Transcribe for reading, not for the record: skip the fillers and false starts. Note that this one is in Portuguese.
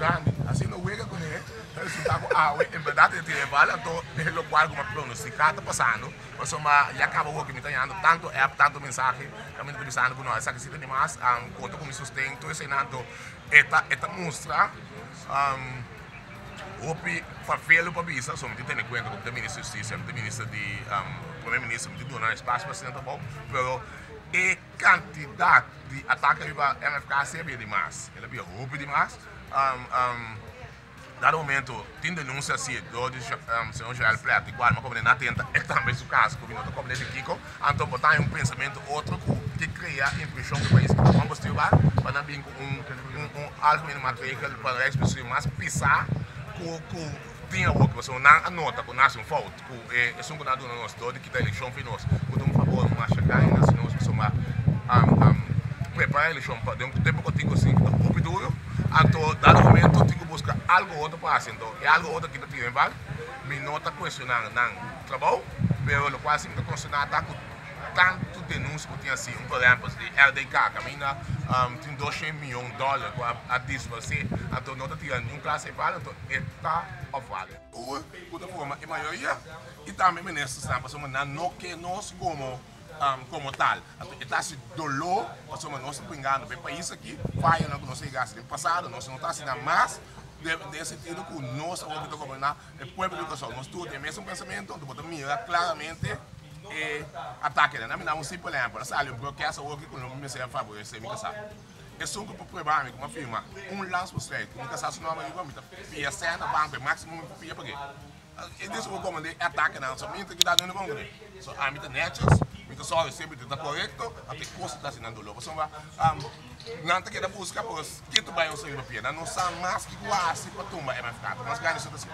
grande, assim não juega com ele, ele está com água, em verdade ele tem vale, então ele qual como pronosticado está passando, mas já acaba o que me está dando, tanto é tanto mensagem, que me está pensando com nós, que se tem mais, conta com o sustento, ensinando, esta mostra, Opi farfelo para bisa, somente tendo em conta que o ministro de Justiça, o ministro de primeiro-ministro, de donar espaço para ser bom, mas a quantidade de ataques a MFK sempre é demais, ele é roubo demais. Dado momento, tem denúncia assim, do senhor Joel Plata, igual, mas como ele não atenta, é também o caso, como não como ele de Kiko, então botar um pensamento outro que cria a impressão que o país vamos estivar, para não vir com algo menos material para as pessoas mais pisar que tinha o que você não anota que nasce falta que é um cuidado na nossa dor de que a eleição foi nossa por um favor mas chegar em nós pessoas preparar a eleição para um tempo que tenho assim muito duro então dado momento tenho que buscar algo outro para fazer então é algo outro que não tem vale me nota questionando não trabalho mas o qual sempre questionar tá com tanto denúncia que tinha assim, por exemplo, de LDK, caminha tem $200 milhões a disfarçar, então não tinha nenhum classe de vale, então está a vale. De outra forma, a maioria, e também nessa situação, não que nós como tal, então está se dolor, nós não estamos pingando, o país aqui, vai não nós gastos no passado, nós não está sendo mais nesse sentido que nós, o governar, o povo de educação, nós todos temos o mesmo pensamento, então podemos mirar claramente ataque, né? Não é um simples exemplo, sabe? Porque essa work que não me serve a favorecer, me casar. É só que para provar como afirma, lance por certo, me casar se não é igual, me pia cena, banco, máximo me pia porque isso eu comandei ataque não, somente que dá no Congresso. So, a minha netas, me só sempre está correto, até custo está sendo louco. Só não tem que buscar porque que tu vai usar em papel, não sabe mais que quase para tumba é mais caro, mas ganha isso assim.